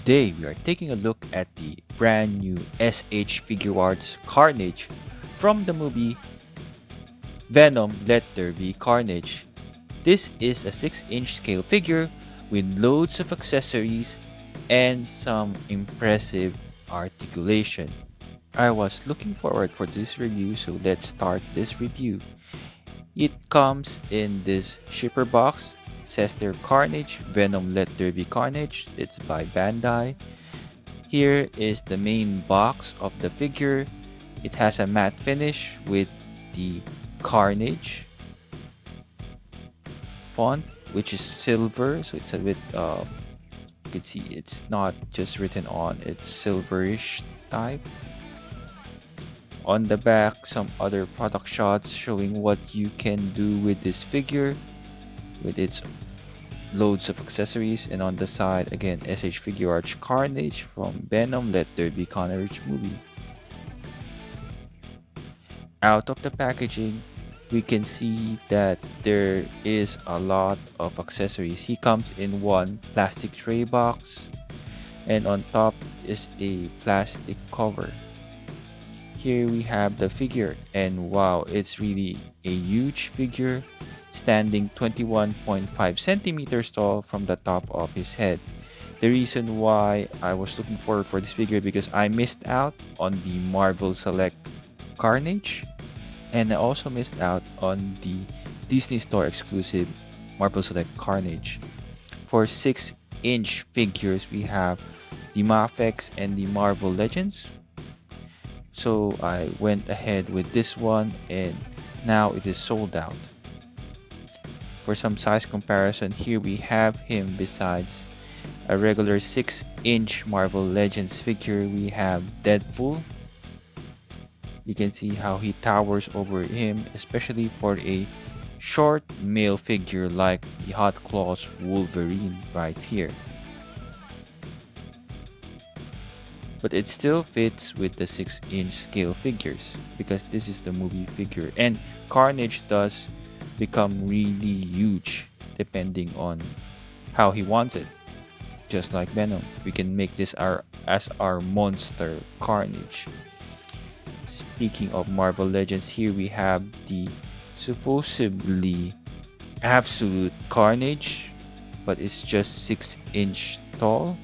Today we are taking a look at the brand new S.H.Figuarts Carnage from the movie Venom, Let There Be Carnage. This is a 6-inch scale figure with loads of accessories and some impressive articulation. I was looking forward for this review, so let's start this review. It comes in this shipper box. Says there Carnage, Venom, Let There Be Carnage. It's by Bandai. Here is the main box of the figure. It has a matte finish with the Carnage font, which is silver, so it's a bit you can see it's not just written on, it's silverish type. On the back, some other product shots showing what you can do with this figure with its loads of accessories. And on the side, again, S.H.Figuarts Carnage from Venom, Let There Be Carnage movie. Out of the packaging, we can see that there is a lot of accessories. He comes in one plastic tray box, and on top is a plastic cover. Here we have the figure, and wow, it's really a huge figure, standing 21.5 centimeters tall from the top of his head. The reason why I was looking forward for this figure because I missed out on the Marvel Select Carnage, and I also missed out on the Disney Store exclusive Marvel Select Carnage. For 6-inch figures, we have the Mafex and the Marvel Legends. So I went ahead with this one, and now it is sold out. For some size comparison, here we have him besides a regular 6-inch Marvel Legends figure. We have Deadpool. You can see how he towers over him, especially for a short male figure like the Hot Claws Wolverine right here. But it still fits with the 6-inch scale figures because this is the movie figure, and Carnage does become really huge depending on how he wants it. Just like Venom, we can make this as our monster Carnage. Speaking of Marvel Legends, here we have the supposedly absolute Carnage, but it's just 6-inch tall.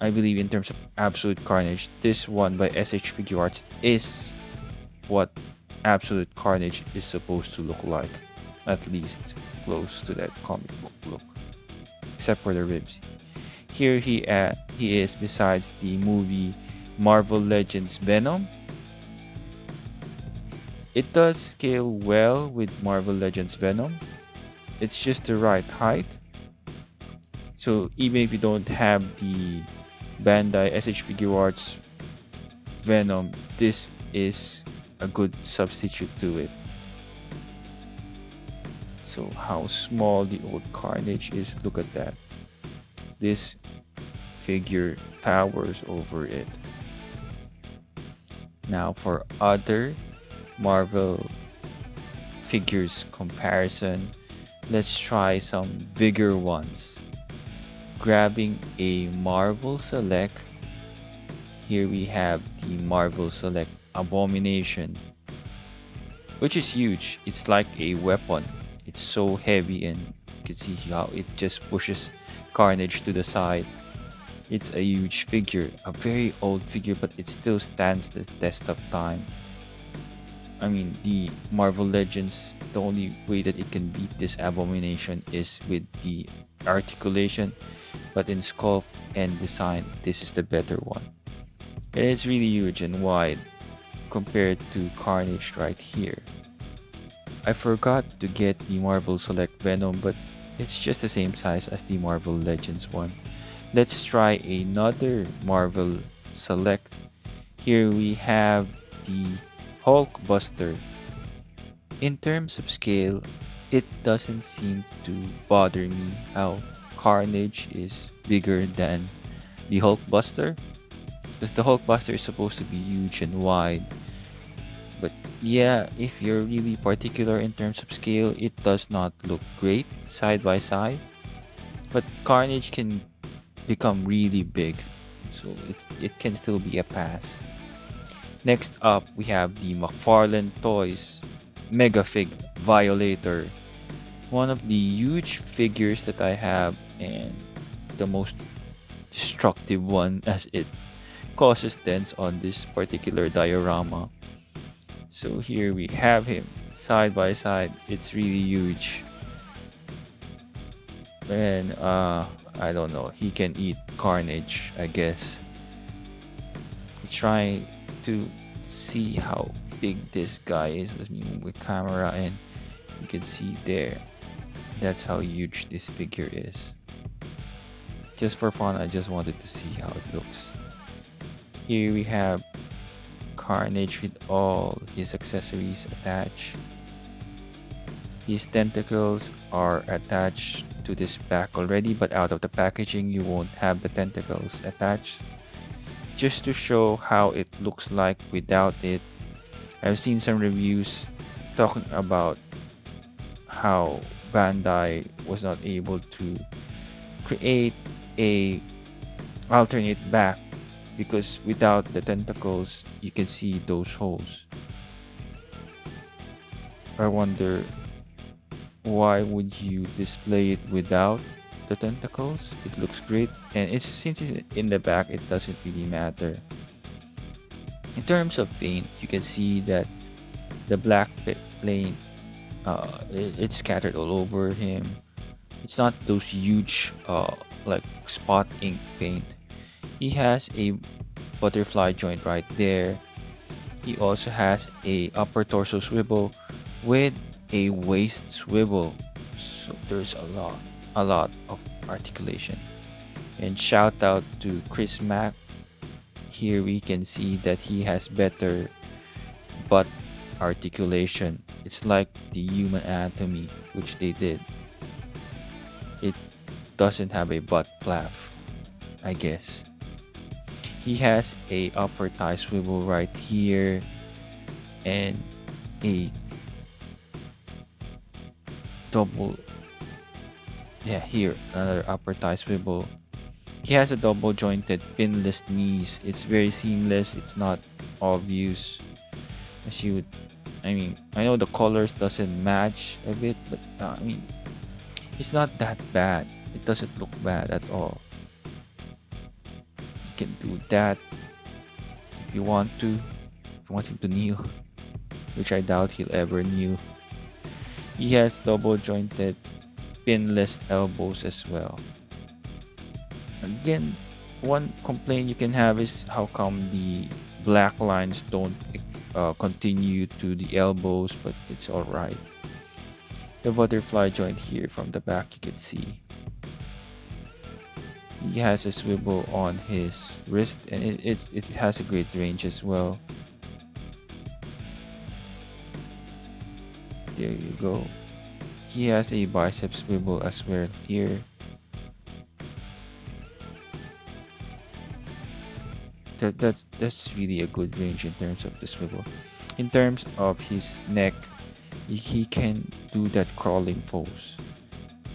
I believe in terms of absolute Carnage, this one by S.H.Figuarts is what absolute Carnage is supposed to look like, at least close to that comic book look, except for the ribs. Here he is besides the movie Marvel Legends Venom. It does scale well with Marvel Legends Venom. It's just the right height. So even if you don't have the Bandai S.H.Figuarts Venom, this is a good substitute to it. So how small the old Carnage is, look at that. This figure towers over it. Now for other Marvel figures comparison, let's try some bigger ones. Grabbing a Marvel Select, here we have the Marvel Select Abomination, which is huge. It's like a weapon. It's so heavy, and you can see how it just pushes Carnage to the side. It's a huge figure, a very old figure, but it still stands the test of time. I mean, the Marvel Legends, the only way that it can beat this Abomination is with the articulation, but in sculpt and design, this is the better one. It's really huge and wide compared to Carnage right here. I forgot to get the Marvel Select Venom, but it's just the same size as the Marvel Legends one. Let's try another Marvel Select. Here we have the Hulkbuster. In terms of scale, it doesn't seem to bother me how Carnage is bigger than the Hulkbuster, because the Hulkbuster is supposed to be huge and wide. But yeah, if you're really particular in terms of scale, it does not look great side by side. But Carnage can become really big, so it can still be a pass. Next up, we have the McFarlane Toys Mega Fig Violator, one of the huge figures that I have, and the most destructive one, as it causes dents on this particular diorama. So here we have him side by side. It's really huge, and I don't know, he can eat Carnage, I guess. Try to see how big this guy is. Let me move the camera, and you can see there, that's how huge this figure is. Just for fun, I just wanted to see how it looks. Here we have Carnage with all his accessories attached. His tentacles are attached to this back already, but out of the packaging you won't have the tentacles attached. Just to show how it looks like without it, I've seen some reviews talking about how Bandai was not able to create a alternate back, because without the tentacles you can see those holes. I wonder, why would you display it without the tentacles? It looks great, and since it's in the back, it doesn't really matter. In terms of paint, you can see that the black paint, it's scattered all over him. It's not those huge like spot ink paint. He has a butterfly joint right there. He also has a upper torso swivel with a waist swivel, so there's a lot of articulation. And shout out to Chris Mack. Here we can see that he has better butt articulation. It's like the human anatomy, which they did. It doesn't have a butt flap, I guess. He has a upper thigh swivel right here, and a double, here another upper thigh swivel. He has a double jointed pinless knees. It's very seamless. It's not obvious, as you would, I know the colors doesn't match a bit, but it's not that bad. It doesn't look bad at all. You can do that if you want to. If you want him to kneel, which I doubt he'll ever kneel. He has double jointed pinless elbows as well. Again, one complaint you can have is how come the black lines don't continue to the elbows, but it's alright. The butterfly joint here from the back, you can see. He has a swivel on his wrist, and it has a great range as well. There you go. He has a bicep swivel as well here. That's really a good range in terms of the swivel. In terms of his neck, he can do that crawling pose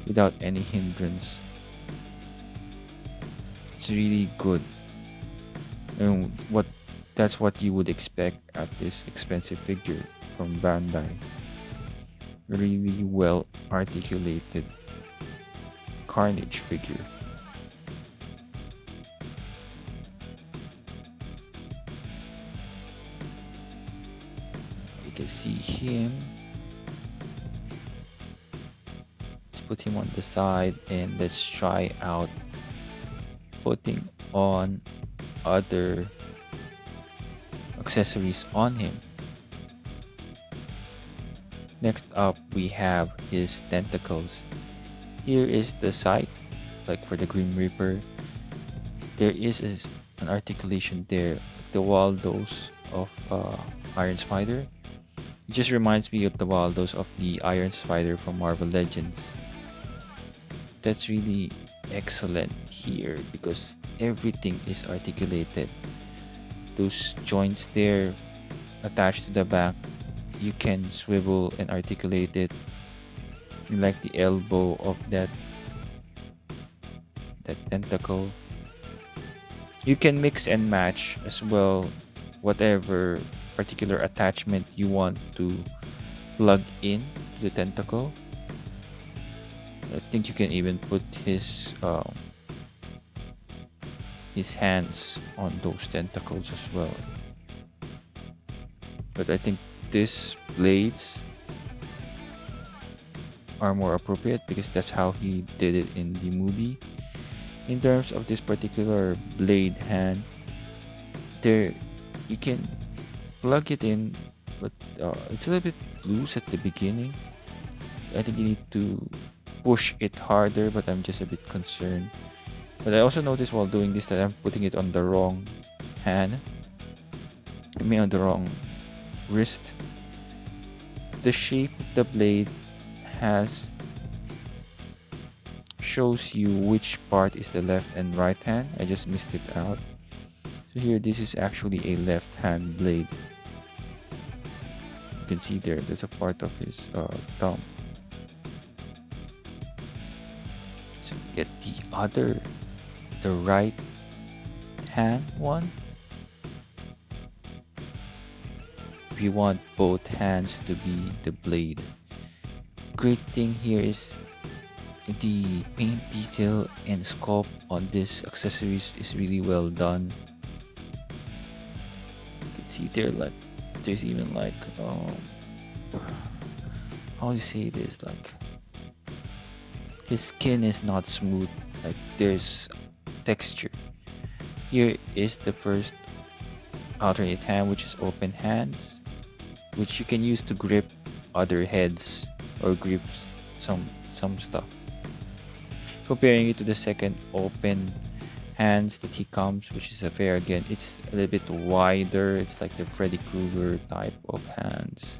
without any hindrance. It's really good, and that's what you would expect at this expensive figure from Bandai. Really well articulated Carnage figure. You can see him. Let's put him on the side, and let's try out putting on other accessories on him. Next up, we have his tentacles. Here is the Sycthe, like for the Grim Reaper. There is an articulation there, like the Waldos of Iron Spider. It just reminds me of the Waldos of the Iron Spider from Marvel Legends. That's really excellent here because everything is articulated. Those joints there attached to the back, you can swivel and articulate it, like the elbow of that tentacle. You can mix and match as well whatever particular attachment you want to plug in to the tentacle. I think you can even put his hands on those tentacles as well. But I think these blades are more appropriate because that's how he did it in the movie. In terms of this particular blade hand, there you can plug it in, but it's a little bit loose at the beginning. I think you need to push it harder, but I'm just a bit concerned. But I also noticed while doing this that I'm putting it on the wrong hand. I mean on the wrong wrist. The shape of the blade shows you which part is the left and right hand. I just missed it out. So here, this is actually a left hand blade. You can see there's a part of his thumb. So we get the right hand one. We want both hands to be the blade. Great thing here is the paint detail and sculpt on this accessories is really well done. You can see there, like there's even like how do you say this, like his skin is not smooth, like there's texture. Here is the first alternate hand, which is open hands, which you can use to grip other heads or grip some stuff. Comparing it to the second open hands that he comes, which is a fair again, it's a little bit wider. It's like the Freddy Krueger type of hands.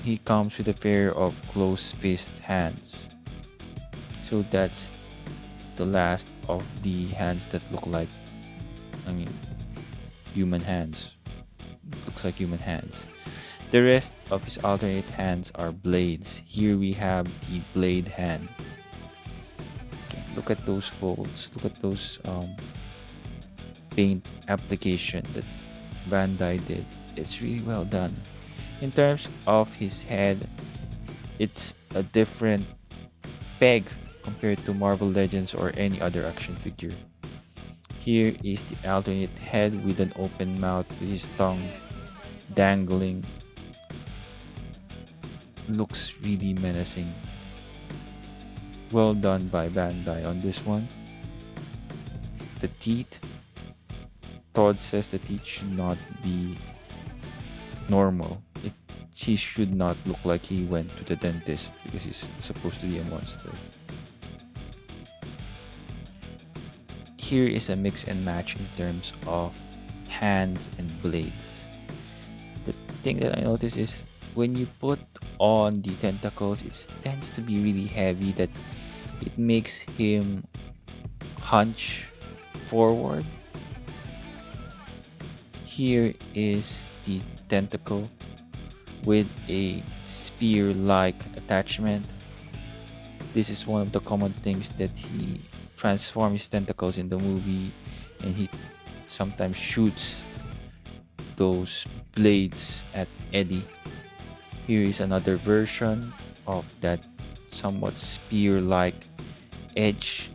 He comes with a pair of closed fist hands. So that's the last of the hands that look like, human hands. It looks like human hands. The rest of his alternate hands are blades. Here we have the blade hand. Okay, look at those folds. Look at those paint application that Bandai did. It's really well done. In terms of his head, it's a different peg compared to Marvel Legends or any other action figure. Here is the alternate head with an open mouth with his tongue dangling. Looks really menacing. Well done by Bandai on this one. The teeth. Todd says the teeth should not be normal. He should not look like he went to the dentist because he's supposed to be a monster. Here is a mix and match in terms of hands and blades. The thing that I noticed is when you put on the tentacles, it tends to be really heavy, that it makes him hunch forward. Here is the tentacle with a spear-like attachment. This is one of the common things that he transforms his tentacles in the movie, and he sometimes shoots those blades at Eddie. Here is another version of that somewhat spear-like edge,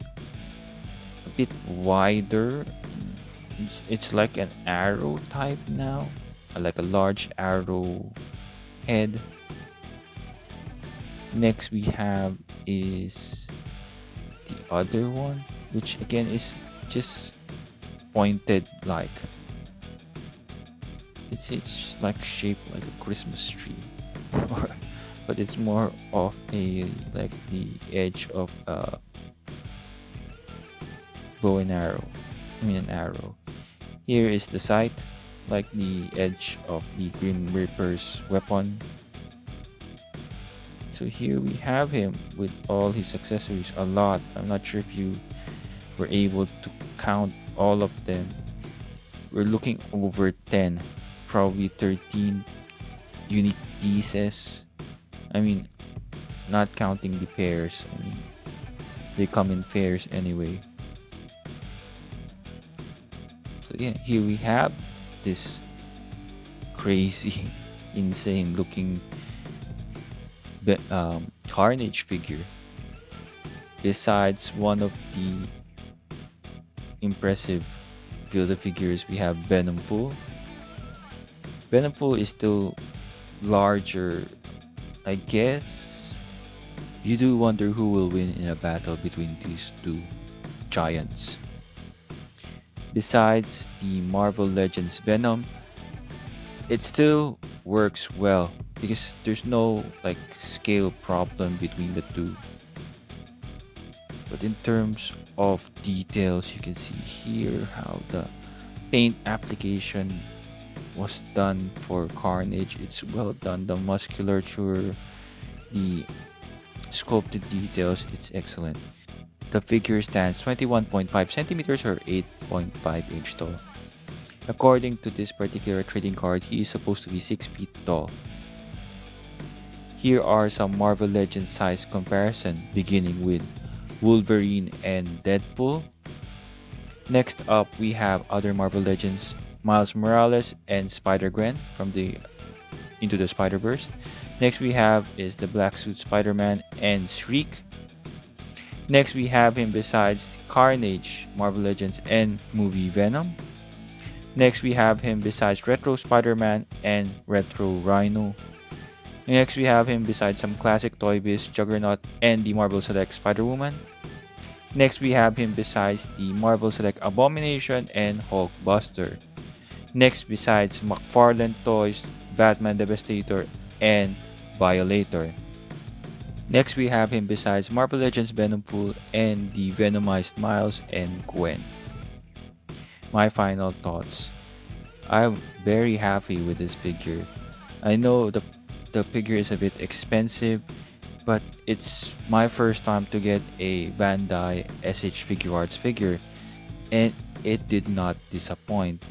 a bit wider. It's like an arrow type now, like a large arrow head. Next we have is the other one, which again is just pointed, like it's just like shaped like a Christmas tree, but it's more of a like the edge of a bow and arrow. An arrow. Here is the sight, like the edge of the Grim Reaper's weapon. So here we have him with all his accessories, a lot. I'm not sure if you were able to count all of them. We're looking over 10, probably 13 unique pieces. Not counting the pairs. They come in pairs anyway. So yeah, here we have this crazy, insane looking Carnage figure. Besides one of the impressive Build figures, we have Venom Full. Venom Full is still larger, I guess. You do wonder who will win in a battle between these two giants. Besides the Marvel Legends Venom, it still works well because there's no like scale problem between the two. But in terms of details, you can see here how the paint application was done for Carnage. It's well done. The musculature, the sculpted details, it's excellent. The figure stands 21.5 centimeters or 8.5 inch tall. According to this particular trading card, he is supposed to be 6 feet tall. Here are some Marvel Legends size comparison, beginning with Wolverine and Deadpool. Next up, we have other Marvel Legends, Miles Morales and Spider-Gwen from the Into the Spider-Verse. Next we have is the Black Suit Spider-Man and Shriek. Next we have him besides Carnage, Marvel Legends and movie Venom. Next we have him besides Retro Spider-Man and Retro Rhino. Next we have him besides some classic Toy Biz, Juggernaut and the Marvel Select Spider-Woman. Next we have him besides the Marvel Select Abomination and Hulkbuster. Next besides McFarlane Toys, Batman Devastator and Violator. Next we have him besides Marvel Legends Venom Full and the Venomized Miles and Gwen. My final thoughts. I'm very happy with this figure. I know the figure is a bit expensive, but it's my first time to get a Bandai S.H.Figuarts figure and it did not disappoint.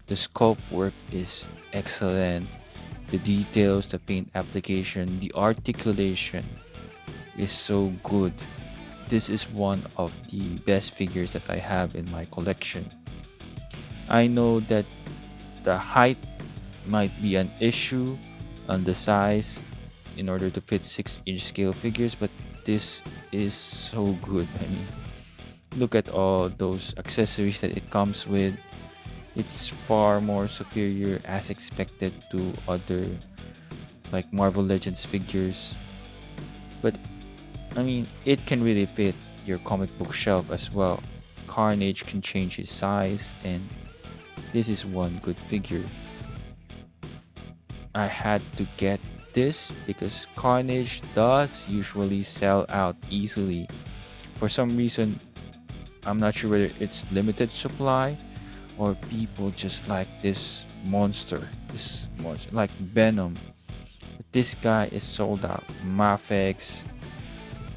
The sculpt work is excellent. The details, the paint application, the articulation is so good. This is one of the best figures that I have in my collection. I know that the height might be an issue on the size in order to fit 6-inch scale figures, but this is so good. I mean, look at all those accessories that it comes with. It's far more superior as expected to other like Marvel Legends figures. But I mean, it can really fit your comic book shelf as well. Carnage can change his size, and this is one good figure. I had to get this because Carnage does usually sell out easily. For some reason, I'm not sure whether it's limited supply or people just like this monster like Venom. But this guy is sold out. Mafex,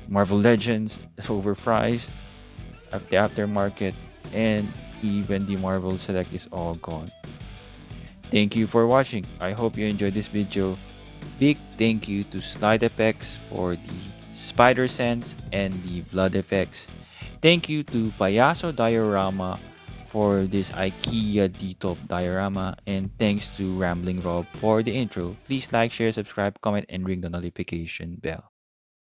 Marvel Legends is overpriced at the aftermarket, and even the Marvel Select is all gone. Thank you for watching. I hope you enjoyed this video. Big thank you to Slide Effects for the spider sense and the blood effects. Thank you to Payaso Diorama for this IKEA D-top diorama, and thanks to Rambling Rob for the intro. Please like, share, subscribe, comment, and ring the notification bell.